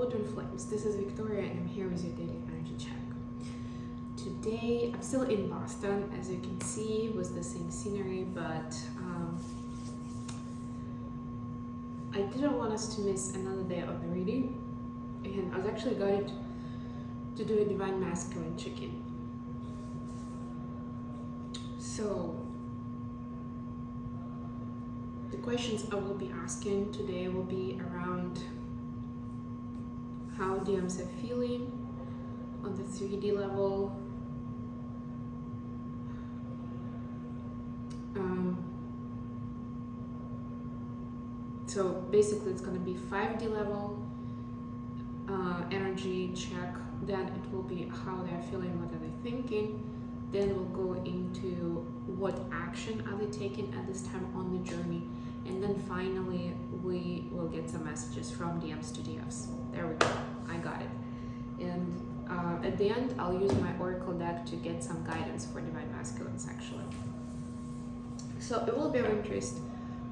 Hello Twin Flames, this is Victoria and I'm here with your daily energy check. Today I'm still in Boston, as you can see, with the same scenery, but I didn't want us to miss another day of the reading, and I was actually going to do a Divine Masculine check-in. So the questions I will be asking today will be around how DMs are feeling on the 3D level, so basically it's going to be 5D level energy check, then it will be how they're feeling, what are they thinking, then we'll go into what action are they taking at this time on the journey, and then finally we will get some messages from DMs to DFs. There we go, I got it. And at the end I'll use my oracle deck to get some guidance for Divine Masculines actually. So it will be of interest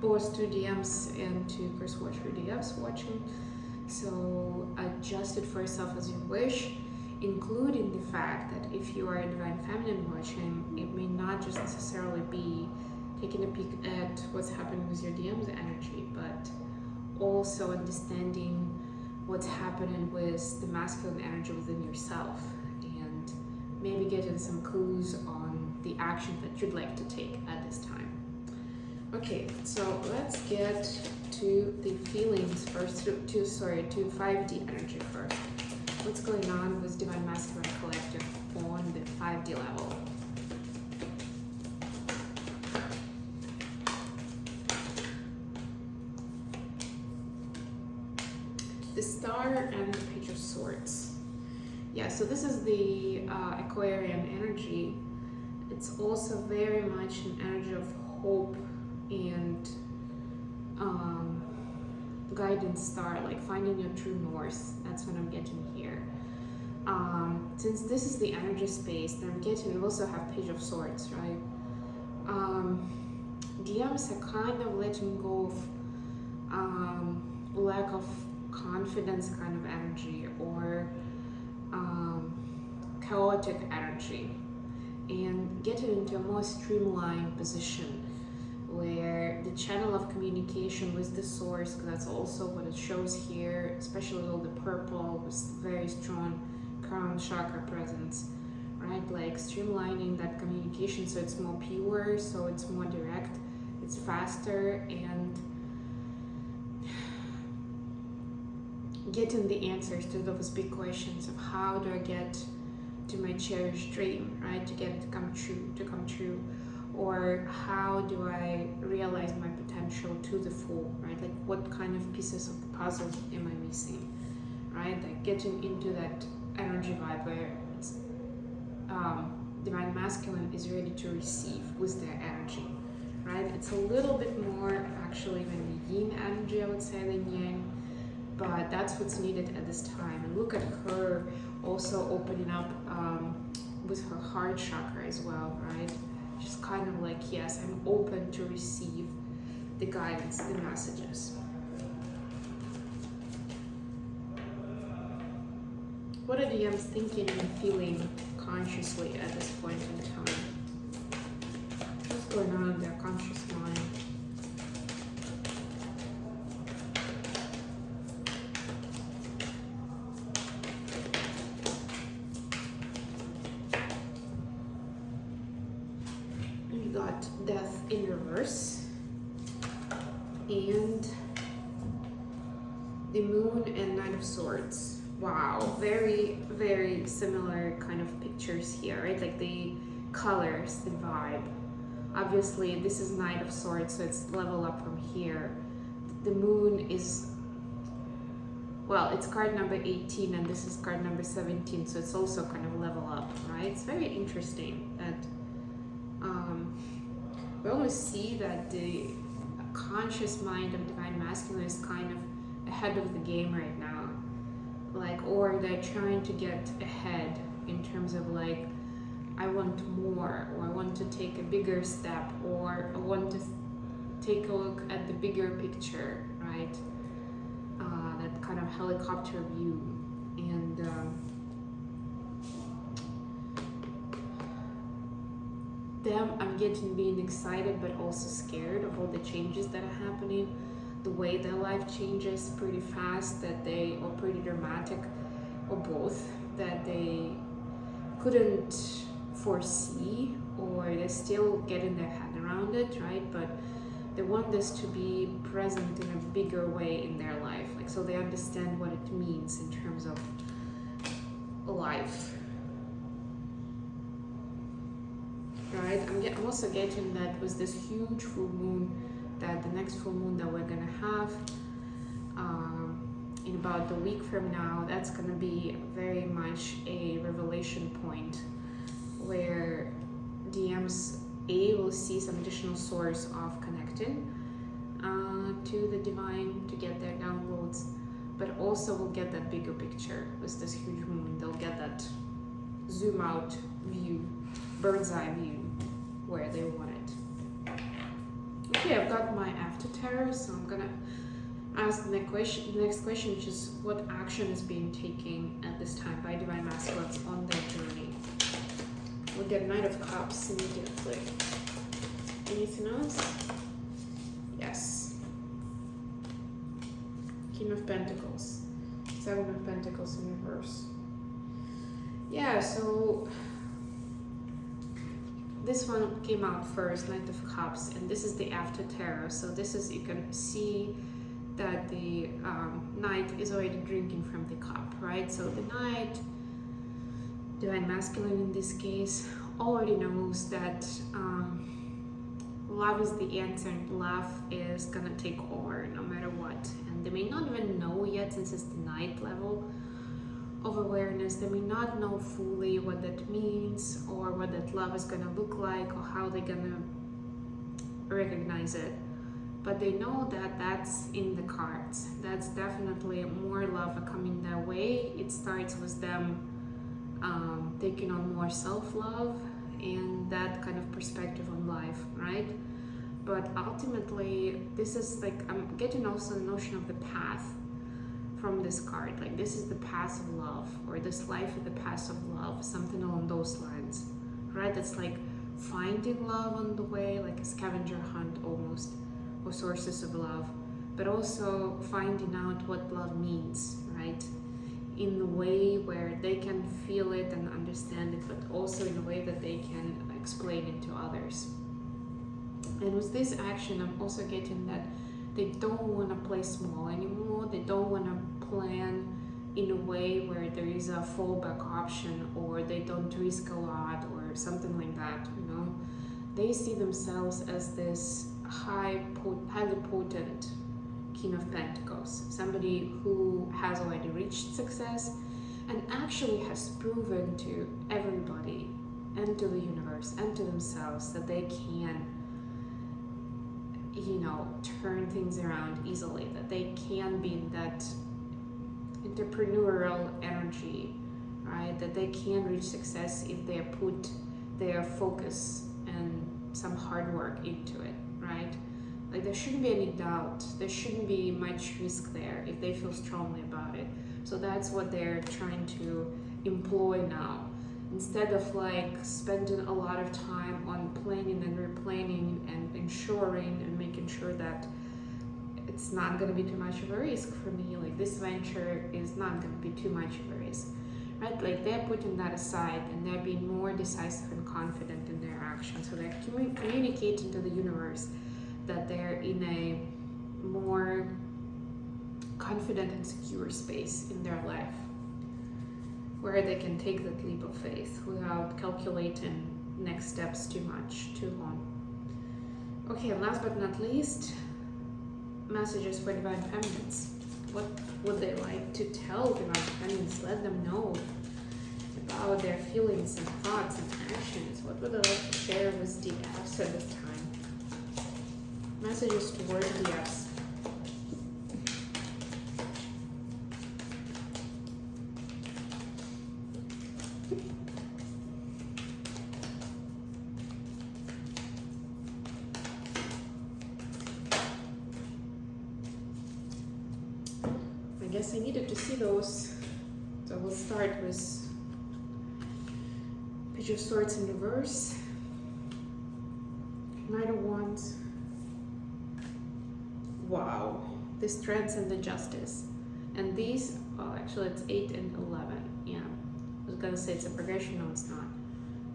both to DMs and to Curse Watcher DFs watching. So adjust it for yourself as you wish, including the fact that if you are a Divine Feminine watching, it may not just necessarily be taking a peek at what's happening with your DM's energy, but also understanding what's happening with the masculine energy within yourself, and maybe getting some clues on the action that you'd like to take at this time. Okay, so let's get to the feelings first, to 5D energy first. What's going on with Divine Masculine Collective on the 5D level? The Star and the Page of Swords. Yeah, so this is the Aquarian energy. It's also very much an energy of hope and guidance star, like finding your true north. That's what I'm getting here. Since this is the energy space that I'm getting, we also have Page of Swords, right? DMs are kind of letting go of lack of confidence kind of energy, or chaotic energy, and getting into a more streamlined position where the channel of communication with the source, because that's also what it shows here, especially with all the purple with very strong crown chakra presence, right? Like streamlining that communication so it's more pure, so it's more direct, it's faster, and getting the answers to those big questions of how do I get to my cherished dream, right? To get it to come true, or how do I realize my potential to the full, right? Like what kind of pieces of the puzzle am I missing, right? Like getting into that energy vibe where it's, Divine Masculine is ready to receive with their energy, right? It's a little bit more actually than the yin energy, I would say, than yang, but that's what's needed at this time. And look at her also opening up with her heart chakra as well, right? Just kind of like, yes, I'm open to receive the guidance, the messages. What are the DMs thinking and feeling consciously at this point in time? What's going on in their conscious mind? We got Death in reverse, and the Moon and Knight of Swords. Wow, very, very similar kind of pictures here, right? Like the colors, the vibe. Obviously, this is Knight of Swords, so it's level up from here. The Moon is, well, it's card number 18, and this is card number 17, so it's also kind of level up, right? It's very interesting that we always see that the conscious mind of Divine Masculine is kind of ahead of the game right now, like, or they're trying to get ahead in terms of like, I want more, or I want to take a bigger step, or I want to take a look at the bigger picture, right? That kind of helicopter view, and them I'm getting being excited but also scared of all the changes that are happening, the way their life changes pretty fast, that they are pretty dramatic, or both, that they couldn't foresee, or they're still getting their head around it, right? But they want this to be present in a bigger way in their life, like, so they understand what it means in terms of life, right? I'm also getting that with this huge full moon, that the next full moon that we're gonna have in about a week from now, that's gonna be very much a revelation point where DMs will see some additional source of connecting to the divine to get their downloads, but also will get that bigger picture with this huge moon. They'll get that zoom out view, bird's eye view, where they want it. Okay, I've got my after tarot, so I'm gonna ask the next question, which is what action is being taken at this time by divine masculines on their journey. We'll get Knight of Cups immediately. Anything else? Yes. King of Pentacles. Seven of Pentacles in reverse. Yeah, so this one came out first, Knight of Cups, and this is the after tarot. So this is, you can see that the Knight is already drinking from the cup, right? So the Knight, divine masculine in this case, already knows that love is the answer, and love is gonna take over no matter what. And they may not even know yet, since it's the Knight level of awareness, they may not know fully what that means, or what that love is gonna look like, or how they're gonna recognize it. But they know that that's in the cards. That's definitely more love coming their way. It starts with them taking on more self-love and that kind of perspective on life, right? But ultimately, this is like, I'm getting also the notion of the path from this card. Like, this is the path of love, or this life is the path of love, something along those lines, right? It's like finding love on the way, like a scavenger hunt almost, or sources of love, but also finding out what love means, right? In the way where they can feel it and understand it, but also in a way that they can explain it to others. And with this action, I'm also getting that they don't want to play small anymore. They don't want to plan in a way where there is a fallback option, or they don't risk a lot, or something like that, you know? They see themselves as this highly potent King of Pentacles, somebody who has already reached success and actually has proven to everybody and to the universe and to themselves that they can, you know, turn things around easily, that they can be in that entrepreneurial energy, right? That they can reach success if they put their focus and some hard work into it, right? Like, there shouldn't be any doubt, there shouldn't be much risk there if they feel strongly about it. So that's what they're trying to employ now. Instead of like spending a lot of time on planning and replanning and ensuring and making sure that it's not going to be too much of a risk for me, like this venture is not going to be too much of a risk, right? Like, they're putting that aside and they're being more decisive and confident in their actions. So they're communicating to the universe that they're in a more confident and secure space in their life, where they can take that leap of faith without calculating next steps too long. Okay, and last but not least, messages for divine feminines. What would they like to tell divine feminines? Let them know about their feelings and thoughts and actions. What would they like to share with DFs at this time? Messages towards DFs. guess I needed to see those. So we'll start with Page of Swords in reverse, Knight of Wands. Wow, this transcends the justice. And these, oh, actually it's 8 and 11. Yeah, I was gonna say it's a progression, no it's not.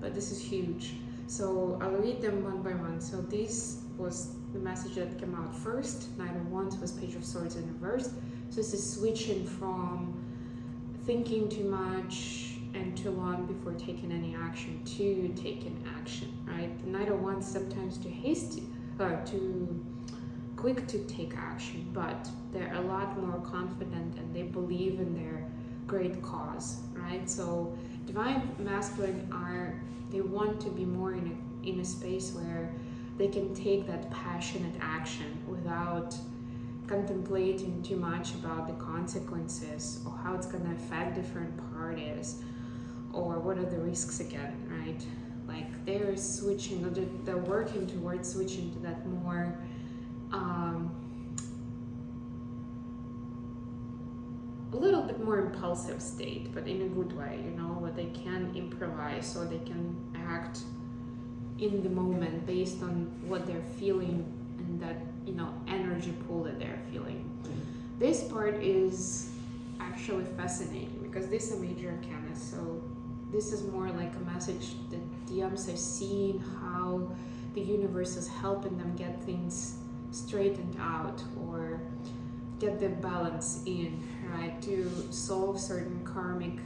But this is huge. So I'll read them one by one. So this was the message that came out first. Knight of Wands was Page of Swords in reverse. So this is switching from thinking too much and too long before taking any action to taking action, right? The Knight of Wands sometimes too hasty, too quick to take action, but they're a lot more confident and they believe in their great cause, right? So Divine Masculine they want to be more in a space where they can take that passionate action without contemplating too much about the consequences or how it's going to affect different parties or what are the risks again, right? Like they're switching, they're working towards switching to that more a little bit more impulsive state, but in a good way, you know, where they can improvise or they can act in the moment based on what they're feeling and that, you know, energy pool that they're feeling. This part is actually fascinating because this is a major arcana, so this is more like a message that DMs are seeing how the universe is helping them get things straightened out or get the balance in, right, to solve certain karmic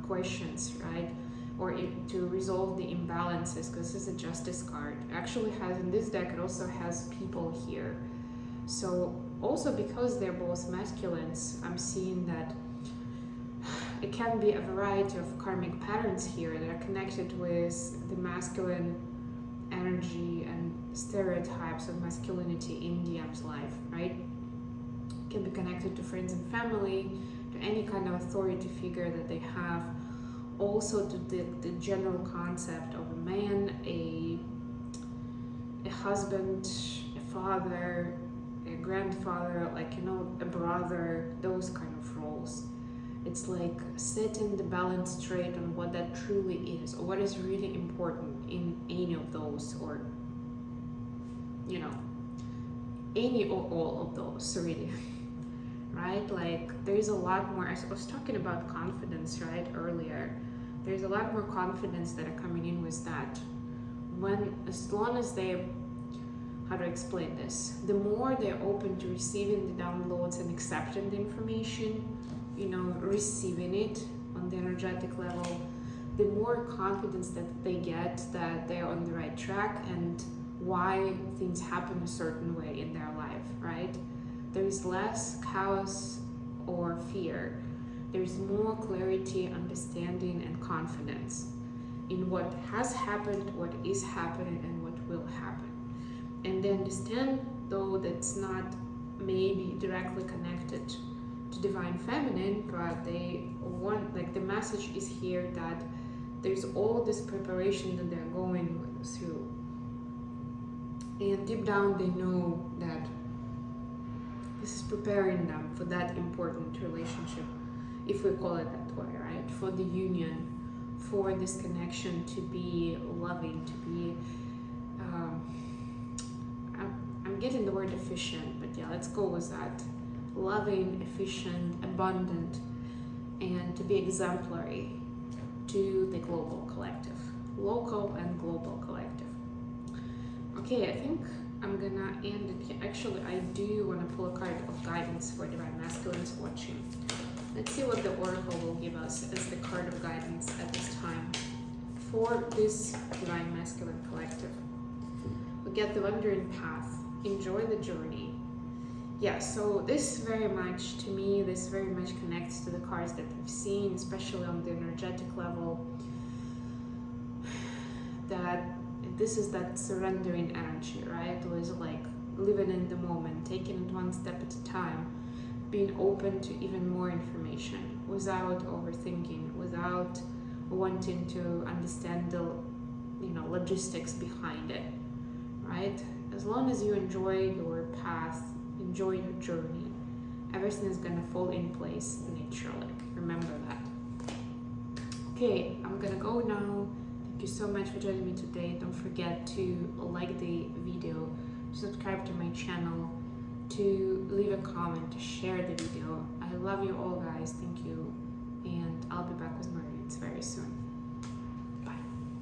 questions, right, or to resolve the imbalances, because this is a justice card. It actually has in this deck, it also has people here. So also because they're both masculines, I'm seeing that it can be a variety of karmic patterns here that are connected with the masculine energy and stereotypes of masculinity in DM's life, right? Can be connected to friends and family, to any kind of authority figure that they have, also to the general concept of a man, a husband, a father, a grandfather, like, you know, a brother, those kind of roles. It's like setting the balance straight on what that truly is, or what is really important in any of those, or, you know, any or all of those, really. Right? Like, there's a lot more. I was talking about confidence, right, earlier. There's a lot more confidence that are coming in with that. As long as they, how to explain this? The more they're open to receiving the downloads and accepting the information, you know, receiving it on the energetic level, the more confidence that they get that they're on the right track and why things happen a certain way in their life, right? There is less chaos or fear. There's more clarity, understanding, and confidence in what has happened, what is happening, and what will happen. And they understand, though, that's not maybe directly connected to Divine Feminine, but they want, like, the message is here that there's all this preparation that they're going through. And deep down, they know that this is preparing them for that important relationship, if we call it that way, right? For the union, for this connection to be loving, to be, I'm getting the word efficient, but yeah, let's go with that. Loving, efficient, abundant, and to be exemplary to the global collective, local and global collective. Okay, I think I'm gonna end it here. Actually, I do want to pull a card of guidance for Divine Masculines watching. Let's see what the Oracle will give us as the card of guidance at this time for this Divine Masculine collective. We get the Wandering Path. Enjoy the journey. Yeah, so this very much, to me, this very much connects to the cards that we've seen, especially on the energetic level, that this is that surrendering energy, right? It was like living in the moment, taking it one step at a time, being open to even more information without overthinking, without wanting to understand the, you know, logistics behind it, right? As long as you enjoy your path, enjoy your journey, everything is gonna fall in place naturally. Remember that. Okay, I'm gonna go now. Thank you so much for joining me today. Don't forget to like the video, subscribe to my channel, to leave a comment, to share the video. I love you all, guys. Thank you, and I'll be back with more reads very soon.